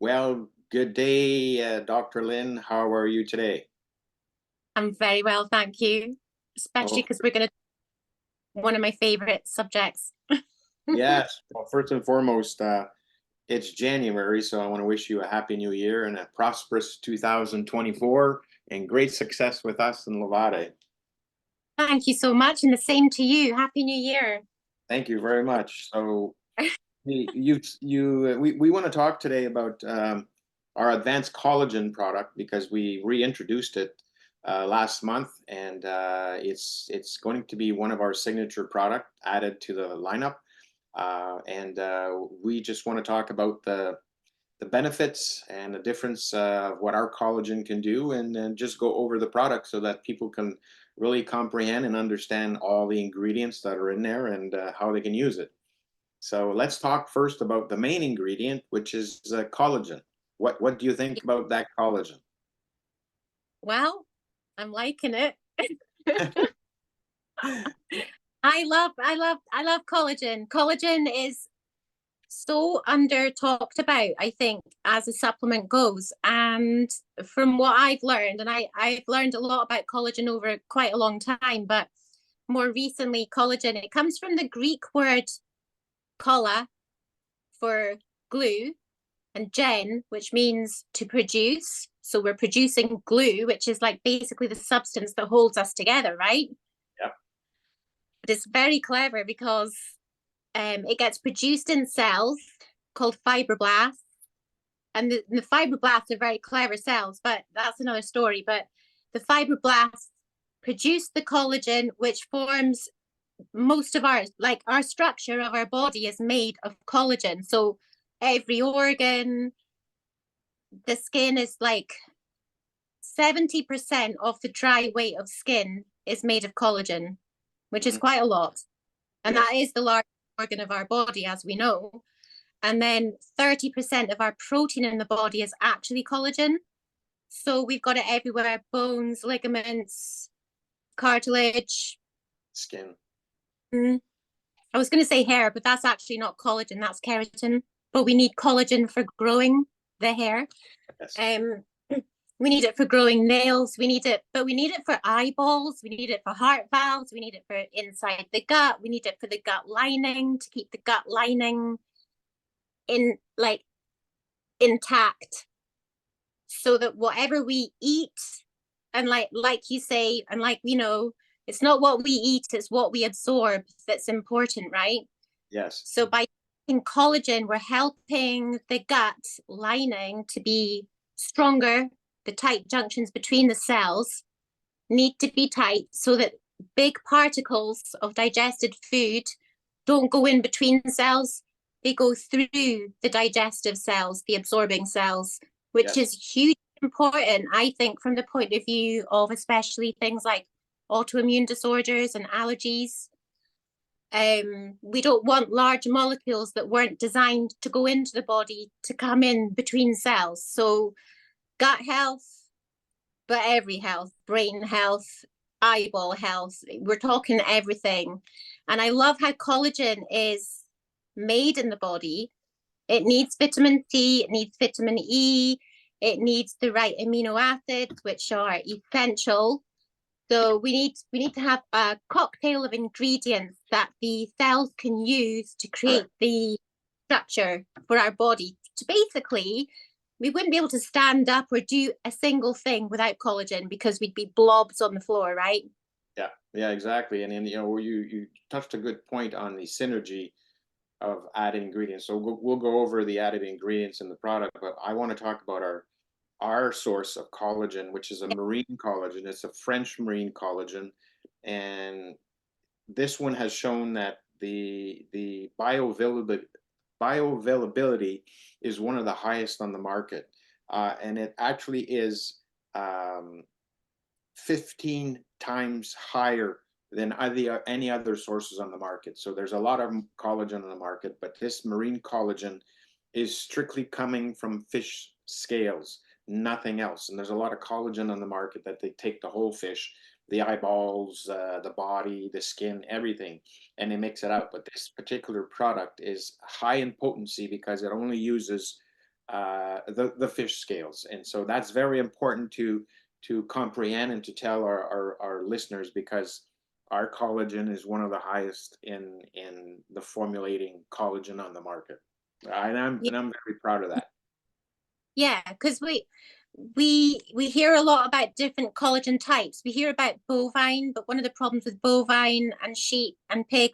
Well, good day, Dr. Lynn. How are you today? I'm very well, thank you. Especially Oh, because we're going to one of my favorite subjects. yes. Well, first and foremost, it's January, so I want to wish you a happy new year and a prosperous 2024 and great success with us in Levade. Thank you so much, and the same to you. Happy New Year. Thank you very much. So, we want to talk today about our Advanced Collagen product because we reintroduced it last month, and it's going to be one of our signature product added to the lineup. And we just want to talk about the benefits and the difference of what our collagen can do, and then just go over the product so that people can really comprehend and understand all the ingredients that are in there and how they can use it. So let's talk first about the main ingredient, which is collagen. What do you think about that collagen? Well, I'm liking it. I love collagen. Collagen is so under talked about, I think, as a supplement goes. And from what I've learned, and I've learned a lot about collagen over quite a long time, but more recently, collagen, it comes from the Greek word colla for glue, and gen, which means to produce. So we're producing glue, which is like basically the substance that holds us together, right? Yeah. But it's very clever because it gets produced in cells called fibroblasts. And the fibroblasts are very clever cells, but that's another story. But the fibroblasts produce the collagen, which forms most of our structure of our body is made of collagen. So every organ, the skin is like 70% of the dry weight of skin is made of collagen, which is Mhm. quite a lot. And that Yes. is the largest organ of our body, as we know. And then 30% of our protein in the body is actually collagen. So we've got it everywhere: bones, ligaments, cartilage. Skin. Mm. I was going to say hair, but that's actually not collagen, that's keratin. But we need collagen for growing the hair. Yes. Um, we need it for growing nails. We need it, but we need it for eyeballs. We need it for heart valves. We need it for inside the gut. We need it for the gut lining to keep the gut lining in like intact, so that whatever we eat, and like you say, and like we know, it's not what we eat, it's what we absorb that's important, right? Yes. So by eating collagen, we're helping the gut lining to be stronger. The tight junctions between the cells need to be tight so that big particles of digested food don't go in between cells. They go through the digestive cells, the absorbing cells, which Yes. is hugely important, I think, from the point of view of especially things like autoimmune disorders and allergies. We don't want large molecules that weren't designed to go into the body to come in between cells. So gut health, but every health, brain health, eyeball health, we're talking everything. And I love how collagen is made in the body. It needs vitamin C, it needs vitamin E, it needs the right amino acids, which are essential. So we need to have a cocktail of ingredients that the cells can use to create Correct. the structure for our body. To basically, we wouldn't be able to stand up or do a single thing without collagen because we'd be blobs on the floor, right? Yeah. Yeah. Exactly. And you touched a good point on the synergy of added ingredients. So we'll go over the added ingredients in the product, but I want to talk about our source of collagen, which is a marine collagen. It's a French marine collagen, and this one has shown that the bioavailability is one of the highest on the market, and it actually is 15 times higher than any other sources on the market. So there's a lot of collagen on the market, but this marine collagen is strictly coming from fish scales, nothing else. And there's a lot of collagen on the market that they take the whole fish, the eyeballs, the body, the skin, everything, and they mix it out. But this particular product is high in potency because it only uses the fish scales. And so that's very important to comprehend and to tell our listeners, because our collagen is one of the highest in the formulating collagen on the market. And I'm very proud of that. Yeah, because we hear a lot about different collagen types. We hear about bovine, but one of the problems with bovine and sheep and pig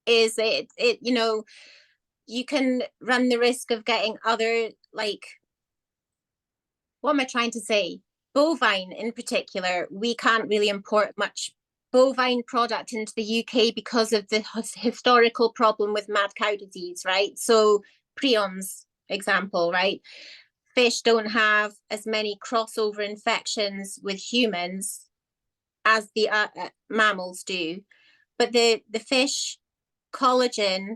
is it you can run the risk of getting other, like, what am I trying to say? Bovine in particular, we can't really import much bovine product into the UK because of the historical problem with mad cow disease, right? So prions example, right? Fish don't have as many crossover infections with humans as the mammals do, but the fish collagen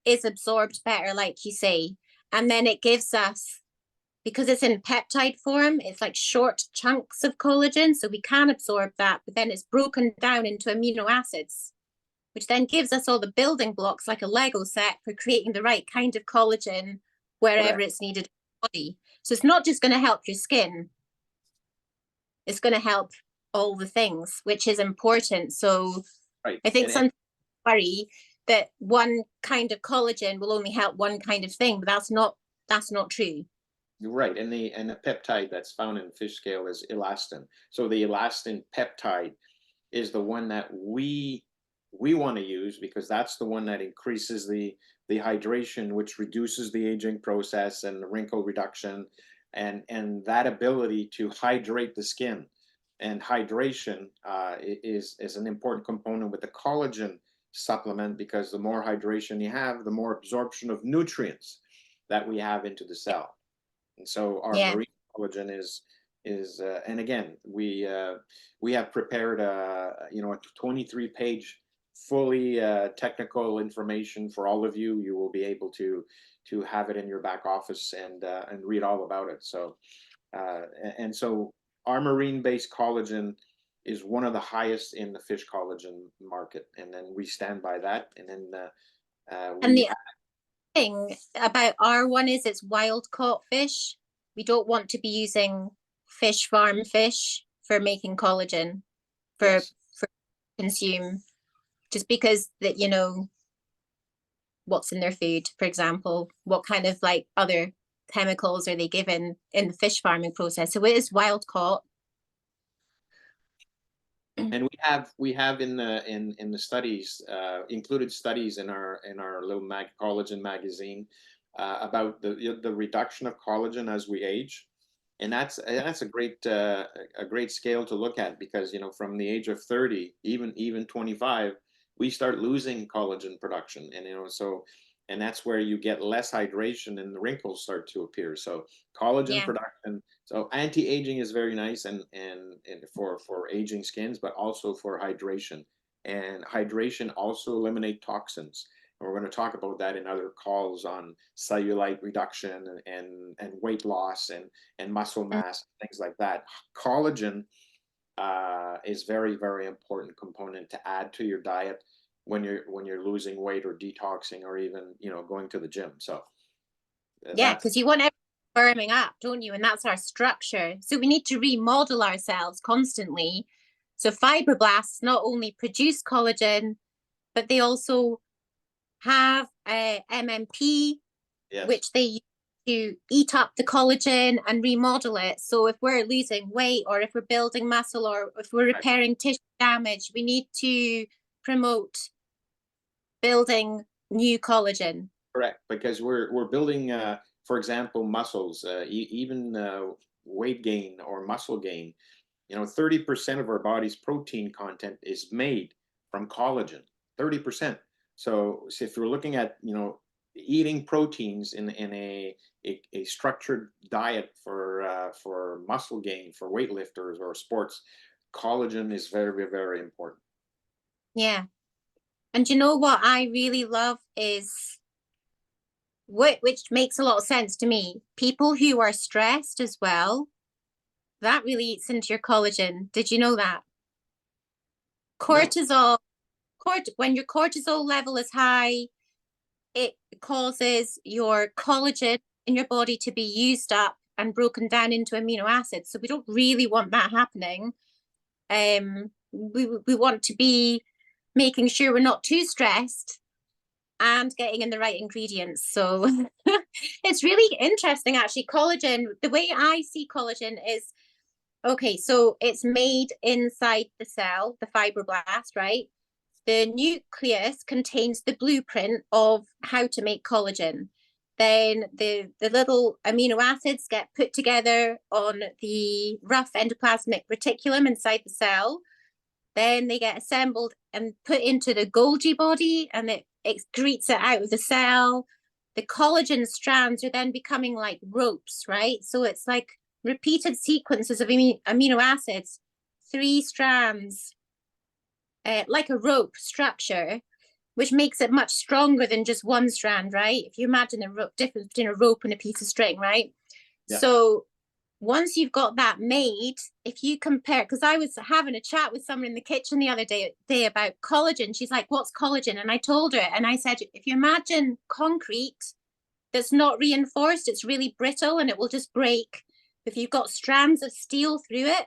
is absorbed better, like you say, and then it gives us, because it's in peptide form, it's like short chunks of collagen, so we can absorb that, but then it's broken down into amino acids, which then gives us all the building blocks like a Lego set for creating the right kind of collagen wherever Correct. it's needed in the body. So it's not just going to help your skin, it's going to help all the things, which is important. So Right. I think And some worry that one kind of collagen will only help one kind of thing, but that's not true. you're right. And the peptide that's found in fish scale is elastin. So the elastin peptide is the one that we want to use, because that's the one that increases the hydration, which reduces the aging process and the wrinkle reduction, and that ability to hydrate the skin. And hydration is an important component with the collagen supplement, because the more hydration you have, the more absorption of nutrients that we have into the cell. And so our Yeah. marine collagen is and again, we have prepared a 23-page fully technical information for all of you. You will be able to have it in your back office and read all about it. So and so our marine-based collagen is one of the highest in the fish collagen market, and then we stand by that. And then And we the thing about our one is it's wild caught fish. We don't want to be using fish farm fish for making collagen yes. for consume, just because that what's in their food, for example, what kind of like other chemicals are they given in the fish farming process. So it is wild caught. And we have in the studies included studies in our little collagen magazine about the reduction of collagen as we age, and that's a great scale to look at, because from the age of 30, even 25, we start losing collagen production, and so, and that's where you get less hydration and the wrinkles start to appear. So collagen Yeah. production, so anti-aging is very nice, and for aging skins, but also for hydration. And hydration also eliminate toxins. And we're going to talk about that in other calls on cellulite reduction and weight loss and muscle mass, things like that. Collagen is very, very important component to add to your diet when you're losing weight or detoxing, or even going to the gym. So Yeah, that's because you want everything firming up, don't you? And that's our structure. So we need to remodel ourselves constantly. So fibroblasts not only produce collagen, but they also have MMP, yes. which they use to eat up the collagen and remodel it. So if we're losing weight, or if we're building muscle, or if we're repairing tissue damage, we need to promote building new collagen. Correct, because we're building, for example, muscles, even weight gain or muscle gain. 30% of our body's protein content is made from collagen. 30%. So if you're looking at eating proteins in a structured diet for muscle gain, for weightlifters or sports, collagen is very, very important. Yeah. And you know what I really love is which makes a lot of sense to me. People who are stressed as well, that really eats into your collagen. Did you know that? No. Cortisol, when your cortisol level is high, it causes your collagen in your body to be used up and broken down into amino acids. So we don't really want that happening. We want to be making sure we're not too stressed and getting in the right ingredients. So it's really interesting, actually. Collagen, the way I see collagen is, okay, so it's made inside the cell, the fibroblast, right? The nucleus contains the blueprint of how to make collagen. Then the little amino acids get put together on the rough endoplasmic reticulum inside the cell. Then they get assembled and put into the Golgi body, and it excretes it out of the cell. The collagen strands are then becoming like ropes, right? So it's like repeated sequences of amino acids, 3 strands, like a rope structure, which makes it much stronger than just one strand, right? If you imagine the difference between a rope and a piece of string, right? Yeah. So once you've got that made, if you compare, because I was having a chat with someone in the kitchen the other day about collagen. She's like, what's collagen? And I told her, and I said, if you imagine concrete that's not reinforced, it's really brittle and it will just break. If you've got strands of steel through it,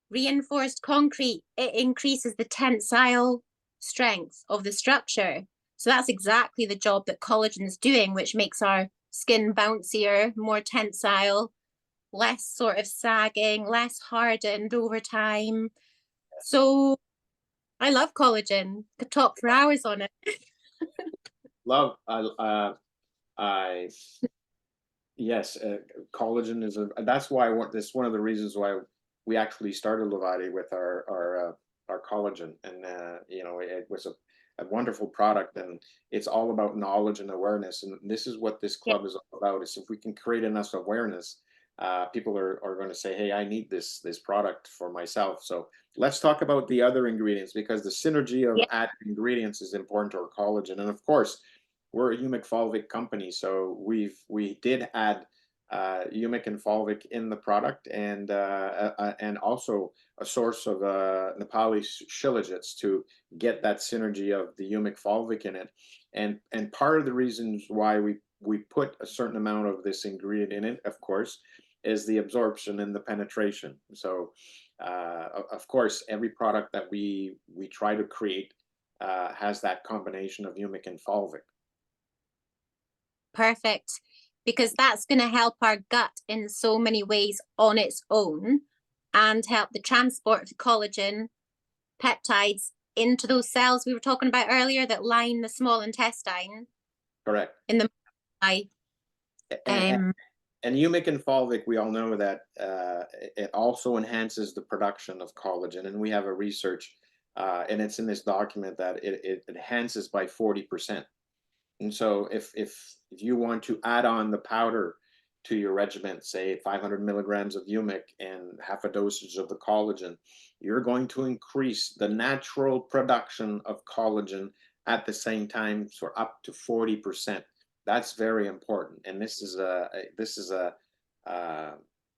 reinforced concrete, it increases the tensile strength of the structure. So that's exactly the job that collagen is doing, which makes our skin bouncier, more tensile, less sort of sagging, less hardened over time. So I love collagen. Could talk for hours on it. Yes, collagen is that's why I want this. One of the reasons why we actually started Levati with our collagen, and you know, it was a wonderful product, and it's all about knowledge and awareness, and this is what this club is all about. Is if we can create enough awareness, people are going to say, hey, I need this product for myself. So let's talk about the other ingredients, because the synergy of added ingredients is important to our collagen. And of course, we're a humic fulvic company, so we did add humic and fulvic in the product, and also a source of Nepali shilajits to get that synergy of the humic fulvic in it. And part of the reasons why we put a certain amount of this ingredient in it, of course, is the absorption and the penetration. So of course, every product that we try to create has that combination of humic and fulvic. Perfect, because that's going to help our gut in so many ways on its own, and help the transport of the collagen peptides into those cells we were talking about earlier that line the small intestine. Correct. In the eye. And humic and fulvic, we all know that it also enhances the production of collagen, and we have a research, and it's in this document, that it enhances by 40%. And so if you want to add on the powder to your regimen, say 500 milligrams of humic and half a dosage of the collagen, you're going to increase the natural production of collagen at the same time for up to 40%. That's very important. And this is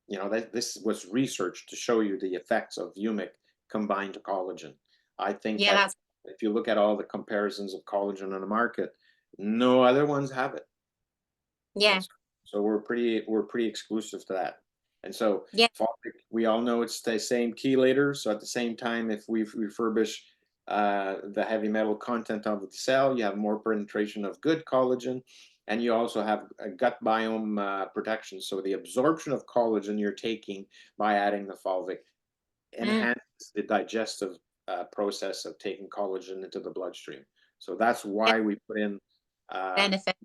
you know, this was researched to show you the effects of humic combined to collagen. I think that if you look at all the comparisons of collagen on the market, no other ones have it. Yeah. So we're pretty exclusive to that. And so we all know it's the same chelator. So at the same time, if we refurbish the heavy metal content of the cell, you have more penetration of good collagen, and you also have a gut biome protection. So the absorption of collagen you're taking by adding the fulvic enhances the digestive process of taking collagen into the bloodstream. So that's why we put in benefit.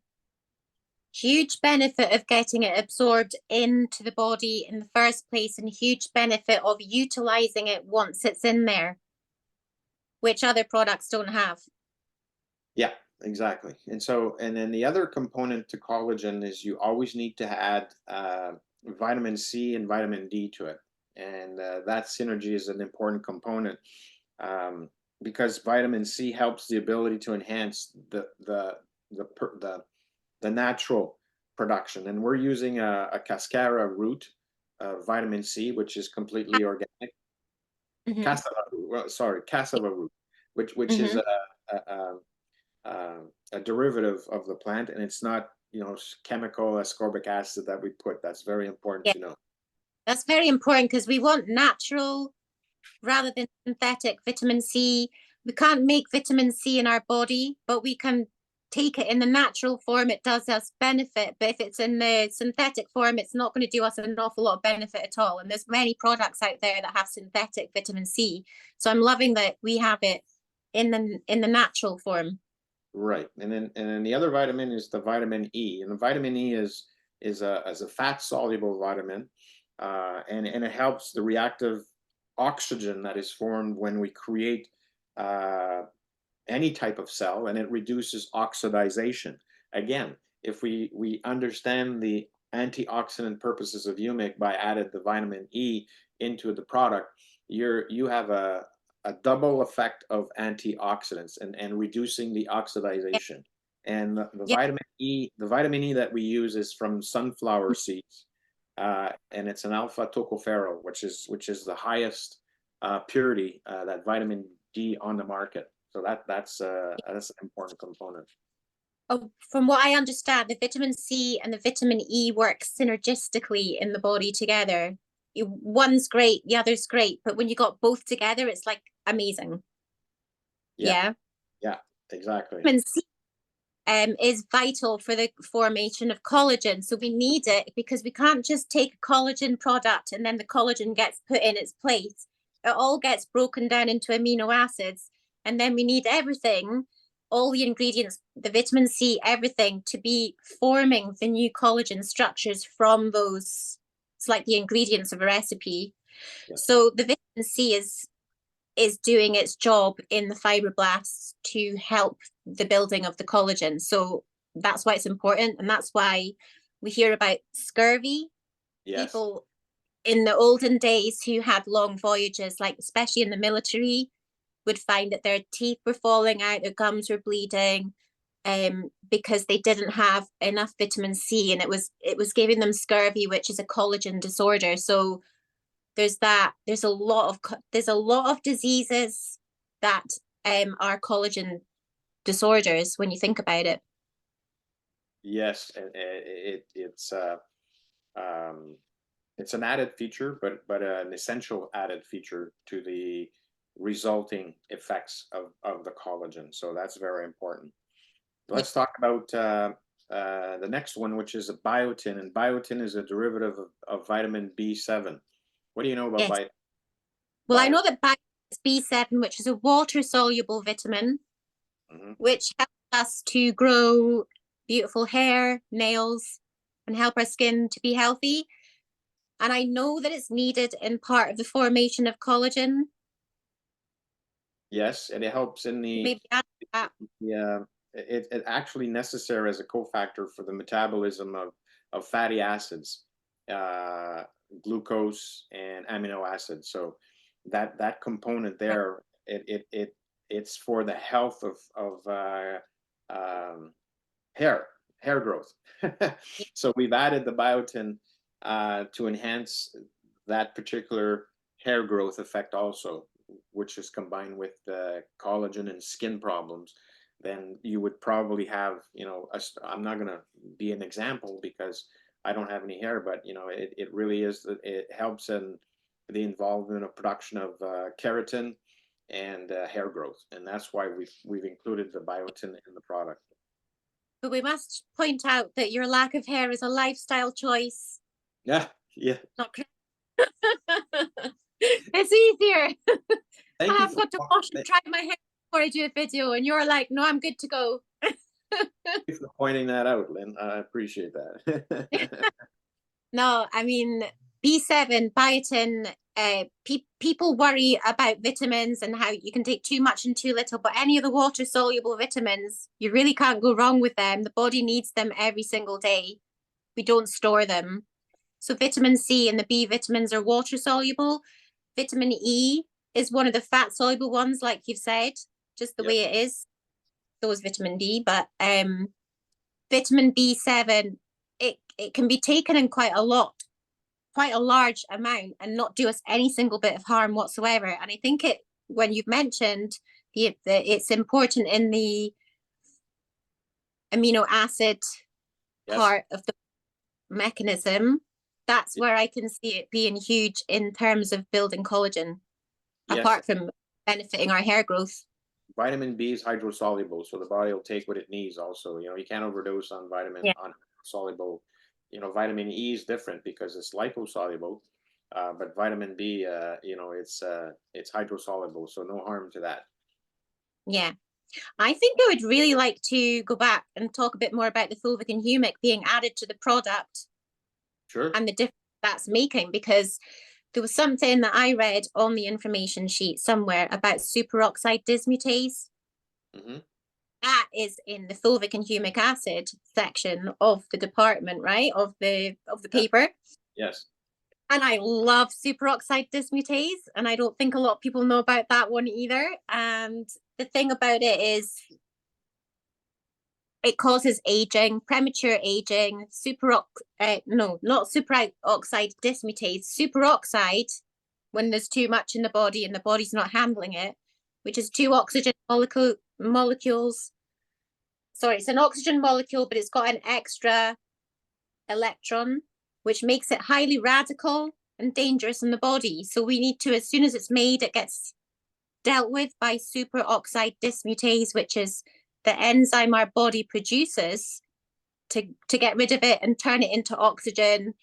Huge benefit of getting it absorbed into the body in the first place, and huge benefit of utilizing it once it's in there, which other products don't have. Yeah, exactly. And so, and then the other component to collagen is you always need to add vitamin C and vitamin D to it. And that synergy is an important component, because vitamin C helps the ability to enhance the natural production. And we're using a cascara root vitamin C, which is completely organic. Cassava root, which is a derivative of the plant, and it's not chemical ascorbic acid that we put. That's very important Yeah, to know. that's very important because we want natural rather than synthetic vitamin C. We can't make vitamin C in our body, but we can take it in the natural form. It does us benefit, but if it's in the synthetic form, it's not going to do us an awful lot of benefit at all. And there's many products out there that have synthetic vitamin C. So I'm loving that we have it in the natural form. Right, and then the other vitamin is the vitamin E, and the vitamin E is a fat soluble vitamin, and it helps the reactive oxygen that is formed when we create any type of cell, and it reduces oxidization. Again, if we understand the antioxidant purposes of humic by added the vitamin E into the product, you have a double effect of antioxidants and reducing the oxidization. And the Yeah. vitamin E that we use is from sunflower seeds, and it's an alpha tocopherol, which is the highest purity that vitamin D on the market. So that's an important component. Oh, from what I understand, the vitamin C and the vitamin E work synergistically in the body together. One's great, the other's great, but when you got both together, it's like amazing. Yeah, Yeah. yeah, exactly. Vitamin C is vital for the formation of collagen. So we need it because we can't just take a collagen product and then the collagen gets put in its place. It all gets broken down into amino acids. And then we need everything, all the ingredients, the vitamin C, everything to be forming the new collagen structures from those. It's like the ingredients of a recipe. Yeah. So the vitamin C is doing its job in the fibroblasts to help the building of the collagen. So that's why it's important. And that's why we hear about scurvy. Yes. People in the olden days who had long voyages, like especially in the military, would find that their teeth were falling out, their gums were bleeding, because they didn't have enough vitamin C, and it was giving them scurvy, which is a collagen disorder. So there's that. There's a lot of diseases that are collagen disorders when you think about it. Yes, and it's an added feature, but an essential added feature to the resulting effects of the collagen. So that's very important. Let's talk about the next one, which is a biotin, and biotin is a derivative of vitamin B7. What do you know about Yes. Well, I know that B7, which is a water-soluble vitamin, which helps us to grow beautiful hair, nails, and help our skin to be healthy. And I know that it's needed in part of the formation of collagen. Yes, and it helps in Maybe it actually necessary as a cofactor for the metabolism of fatty acids, glucose and amino acids. So that component there, it's for the health of hair growth. So we've added the biotin to enhance that particular hair growth effect also, which is combined with collagen and skin problems. Then you would probably have, I'm not going to be an example because I don't have any hair, but it really is, it helps in the involvement of production of keratin and hair growth, and that's why we've included the biotin in the product. But we must point out that your lack of hair is a lifestyle choice. Yeah, yeah. Not it's easier. I've got to wash and dry my hair before I do a video, and you're like, no, I'm good to go. Thank you for pointing that out, Lynn. I appreciate that. No, I mean, B7, biotin, people worry about vitamins and how you can take too much and too little, but any of the water soluble vitamins, you really can't go wrong with them. The body needs them every single day. We don't store them. So vitamin C and the B vitamins are water soluble. Vitamin E is one of the fat soluble ones, like you've said, just the way it is. So is vitamin D, but vitamin B7, it can be taken in quite a large amount and not do us any single bit of harm whatsoever. And I think when you've mentioned it's important in the amino acid Yes. part of the mechanism, that's where I can see it being huge in terms of building collagen, Yes. apart from benefiting our hair growth. Vitamin B is hydrosoluble, so the body will take what it needs also. You can't overdose on soluble. Vitamin E is different because it's liposoluble, but vitamin B, it's hydrosoluble, so no harm to that. Yeah. I think I would really like to go back and talk a bit more about the fulvic and humic being added to the product Sure. and the difference that's making, because there was something that I read on the information sheet somewhere about superoxide dismutase. Mm-hmm. That is in the fulvic and humic acid section of the department, right? Of the paper. Yes. And I love superoxide dismutase, and I don't think a lot of people know about that one either. And the thing about it is it causes aging, premature aging, not superoxide dismutase, superoxide when there's too much in the body and the body's not handling it, which is two oxygen molecules. Sorry, it's an oxygen molecule, but it's got an extra electron, which makes it highly radical and dangerous in the body. So we need to, as soon as it's made, it gets dealt with by superoxide dismutase, which is the enzyme our body produces to get rid of it and turn it into oxygen,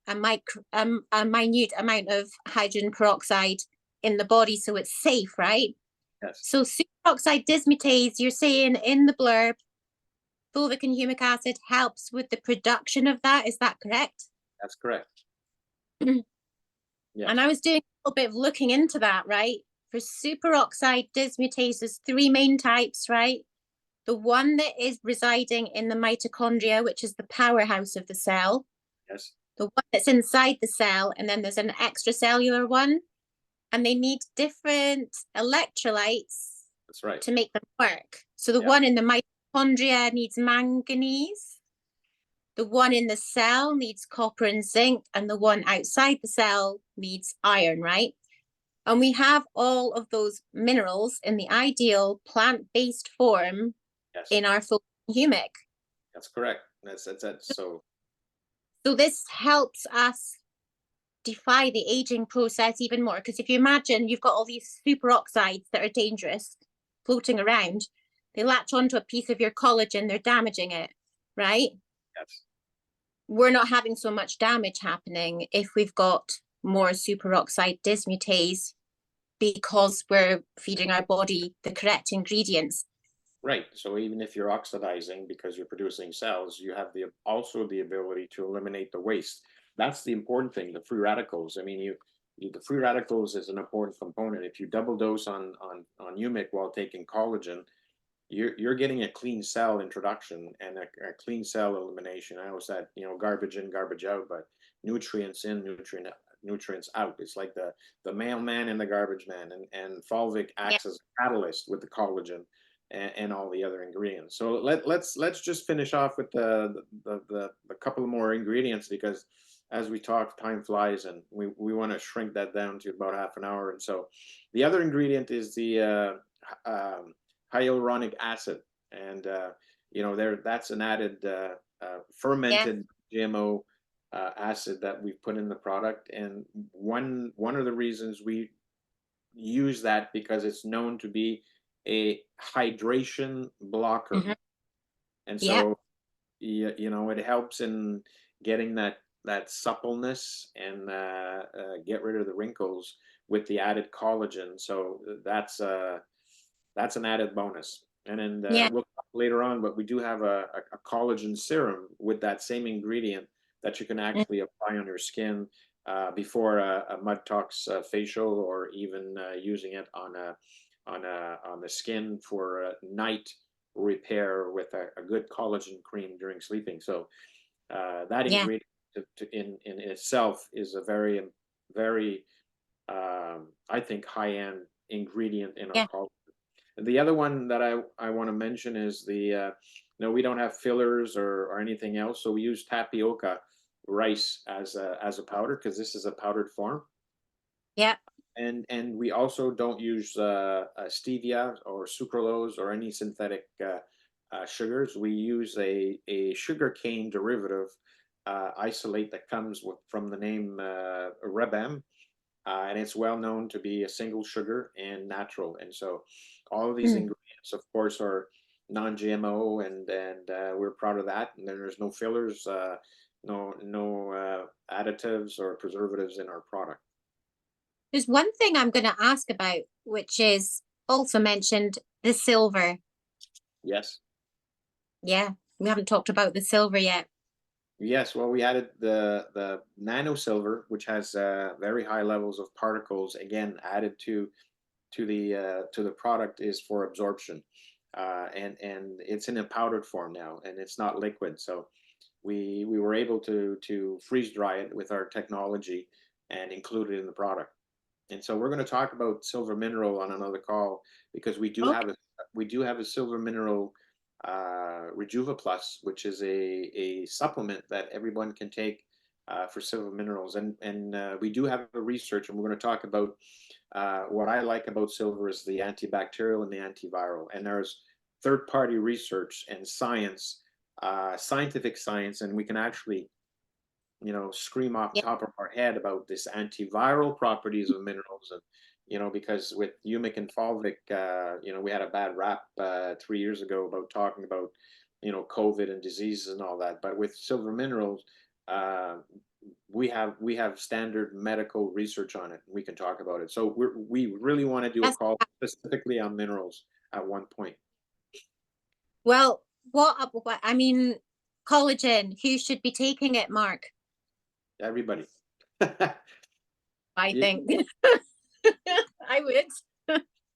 a minute amount of hydrogen peroxide in the body, so it's safe, right? Yes. So superoxide dismutase, you're saying in the blurb, fulvic and humic acid helps with the production of that. Is that correct? That's correct. Yes. And I was doing a little bit of looking into that, right? For superoxide dismutase, there's three main types, right? The one that is residing in the mitochondria, which is the powerhouse of the cell. Yes. The one that's inside the cell, and then there's an extracellular one. And they need different electrolytes. That's right. To make them work. So the one in the mitochondria needs manganese. The one in the cell needs copper and zinc, and the one outside the cell needs iron, right? And we have all of those minerals in the ideal plant-based form in our fulvic and humic. That's correct. That's so. So this helps us defy the aging process even more, because if you imagine you've got all these superoxides that are dangerous floating around, they latch onto a piece of your collagen, they're damaging it, right? Yes. We're not having so much damage happening if we've got more superoxide dismutase, because we're feeding our body the correct ingredients. Right. So even if you're oxidizing because you're producing cells, you have also the ability to eliminate the waste. That's the important thing, the free radicals. I mean, the free radicals is an important component. If you double dose on humic while taking collagen, you're getting a clean cell introduction and a clean cell elimination. I always said, garbage in, garbage out, but nutrients in, nutrients out. It's like the mailman and the garbage man, and fulvic acts as a catalyst with the collagen and all the other ingredients. So let's just finish off with the couple more ingredients, because as we talk, time flies, and we want to shrink that down to about half an hour. And so the other ingredient is the hyaluronic acid, and that's an added fermented GMO acid that we've put in the product. And one of the reasons we use that, because it's known to be a hydration blocker. Mm-hmm. And so it helps in getting that suppleness and get rid of the wrinkles with the added collagen. So that's an added bonus. And then we'll talk later on, but we do have a collagen serum with that same ingredient that you can actually apply on your skin before a Mud Talks facial, or even using it on the skin for night repair with a good collagen cream during sleeping. So that ingredient in itself is a very, very, I think, high-end ingredient in our collagen. The other one that I want to mention is we don't have fillers or anything else, so we use tapioca rice as a powder, because this is a powdered form. Yeah. And we also don't use stevia or sucralose or any synthetic sugars. We use a sugar cane derivative isolate that comes from the name Rebem, and it's well known to be a single sugar and natural. And so all of these Mm. ingredients, of course, are non-GMO, and we're proud of that. And then there's no fillers, no additives or preservatives in our product. There's one thing I'm going to ask about, which is also mentioned, the silver. Yes. Yeah, we haven't talked about the silver yet. Yes, well, we added the nano silver, which has very high levels of particles. Again, added to the product is for absorption, and it's in a powdered form now, and it's not liquid. So we were able to freeze dry it with our technology and include it in the product. And so we're going to talk about silver mineral on another call, because Okay. we do have a silver mineral Rejuva Plus, which is a supplement that everyone can take for silver minerals. And we do have a research, and we're going to talk about what I like about silver is the antibacterial and the antiviral. And there's third-party research and science, scientific science, and we can actually scream off the Yeah. top of our head about this antiviral properties of minerals. And because with humic and fulvic, we had a bad rap 3 years ago about talking about COVID and diseases and all that. But with silver minerals, uh, we have standard medical research on it. We can talk about it. So we really want to do a That's, call specifically on minerals at one point. well, what I mean, collagen, who should be taking it, Mark? Everybody. I Yeah. think. I would.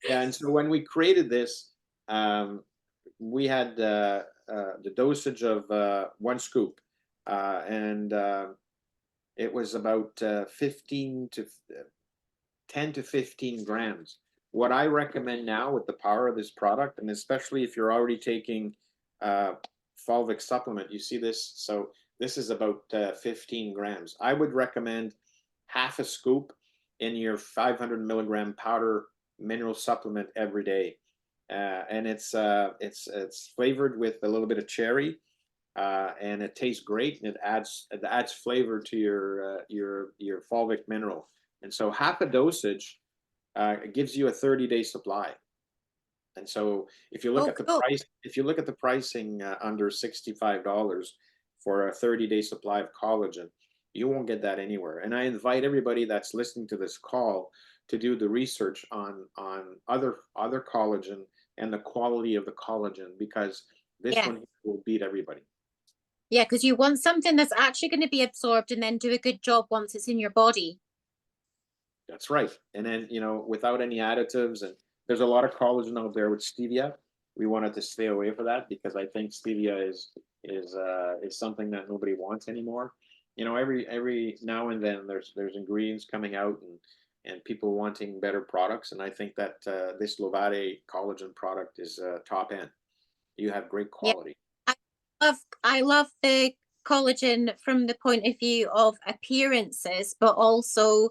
Yeah, and so when we created this, we had the dosage of 1 scoop, and it was about 10 to 15 grams. What I recommend now with the power of this product, and especially if you're already taking fulvic supplement, you see this. So this is about 15 grams. I would recommend half a scoop in your 500 milligram powder mineral supplement every day. And it's flavored with a little bit of cherry, and it tastes great, and it adds flavor to your fulvic mineral. And so half a dosage it gives you a 30-day supply. And so if you look Oh, at the cool. price, if you look at the pricing under $65 for a 30-day supply of collagen, you won't get that anywhere. And I invite everybody that's listening to this call to do the research on other collagen and the quality of the collagen, because this Yeah. one will beat everybody. Yeah, because you want something that's actually going to be absorbed and then do a good job once it's in your body. That's right. And then, without any additives, and there's a lot of collagen out there with stevia. We wanted to stay away from that, because I think stevia is something that nobody wants anymore. Every now and then there's ingredients coming out, and people wanting better products. And I think that this Lovate collagen product is top end. You have great Yeah. quality. I love the collagen from the point of view of appearances, but also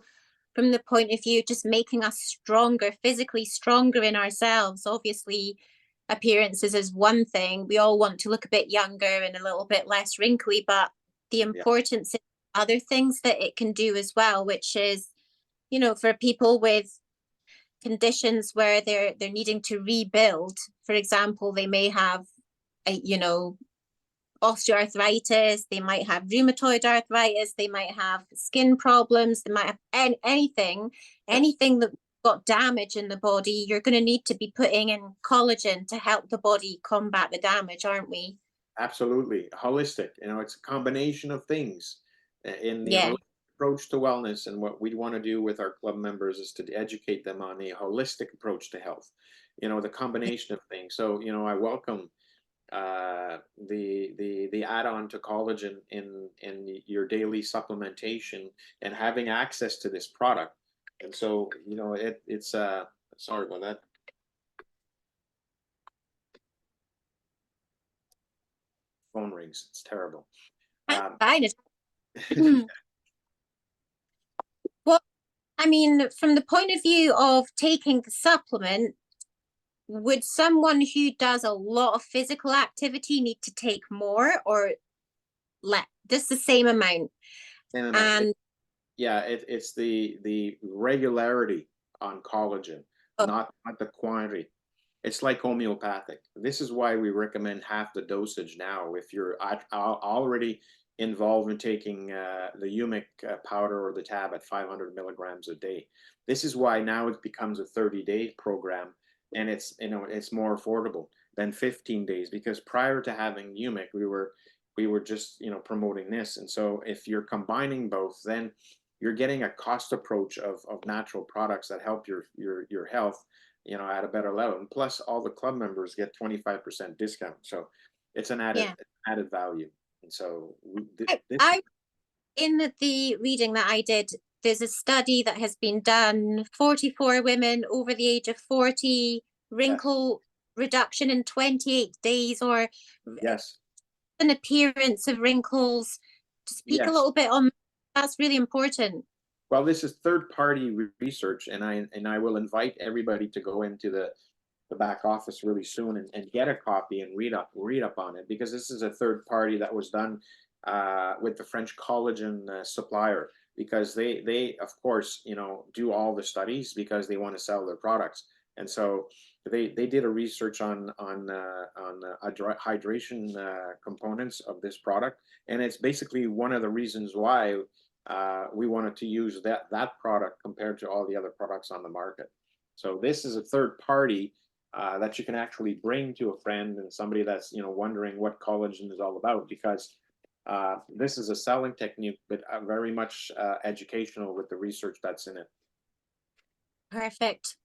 from the point of view just making us stronger, physically stronger in ourselves. Obviously, appearances is one thing. We all want to look a bit younger and a little bit less wrinkly, but the Yeah, importance is other things that it can do as well, which is, for people with conditions where they're needing to rebuild. For example, they may have osteoarthritis, they might have rheumatoid arthritis, they might have skin problems, they might have anything, yes. anything that got damage in the body. You're going to need to be putting in collagen to help the body combat the damage, aren't we? Absolutely. Holistic. It's a combination of things in the Yeah. holistic approach to wellness. And what we want to do with our club members is to educate them on a holistic approach to health, the combination of things. So, I welcome the add-on to collagen in your daily supplementation, and having access to this product. And so, it's sorry about that. Phone rings. It's terrible. Fine. Well, I mean, from the point of view of taking the supplement, would someone who does a lot of physical activity need to take more or let just the same amount? Same amount. And Yeah, it's the regularity on collagen, oh, not the quantity. It's like homeopathic. This is why we recommend half the dosage now. If you're already involved in taking the humic powder or the tab at 500 milligrams a day, this is why now it becomes a 30-day program, and it's more affordable than 15 days, because prior to having humic, we were just promoting this. And so if you're combining both, then you're getting a cost approach of natural products that help your health, at a better level. And plus, all the club members get 25% discount. So it's an yeah. added value. And so I in the reading that I did, there's a study that has been done, 44 women over the age of 40, wrinkle reduction in 28 days, or yes, an appearance of wrinkles. To speak a yes. little bit on that's really important. Well, this is third-party research, and I will invite everybody to go into the back office really soon and get a copy and read up on it, because this is a third party that was done with the French collagen supplier, because they of course do all the studies because they want to sell their products. And so they did a research on hydration components of this product, and it's basically one of the reasons why we wanted to use that product compared to all the other products on the market. So this is a third party that you can actually bring to a friend and somebody that's wondering what collagen is all about, because this is a selling technique, but very much educational with the research that's in it. Perfect.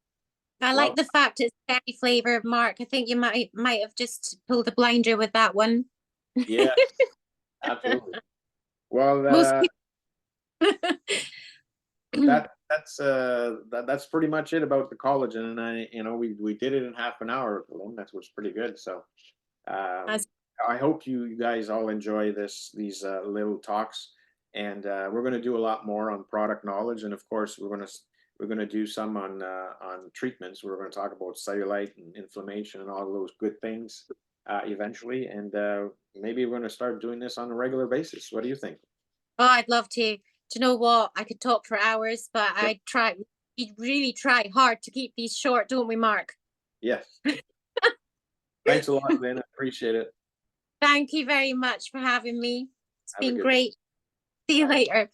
I Well, like the fact it's berry flavor, Mark. I think you might have just pulled a blinder with that one. yeah, absolutely. Well, Most people that's pretty much it about the collagen, and we did it in half an hour, Lynn. That was pretty good. So as I hope you guys all enjoy these little talks, and we're going to do a lot more on product knowledge, and of course we're going to do some on treatments. We're going to talk about cellulite and inflammation and all those good things eventually, and maybe we're going to start doing this on a regular basis. What do you think? oh, I'd love to. Do you know what? I could talk for hours, but Yep. we really try hard to keep these short, don't we, Mark? Yes. Thanks a lot, Lynn. I appreciate it. Thank you very much for having me. It's Have a been good day. great. See you Bye. later.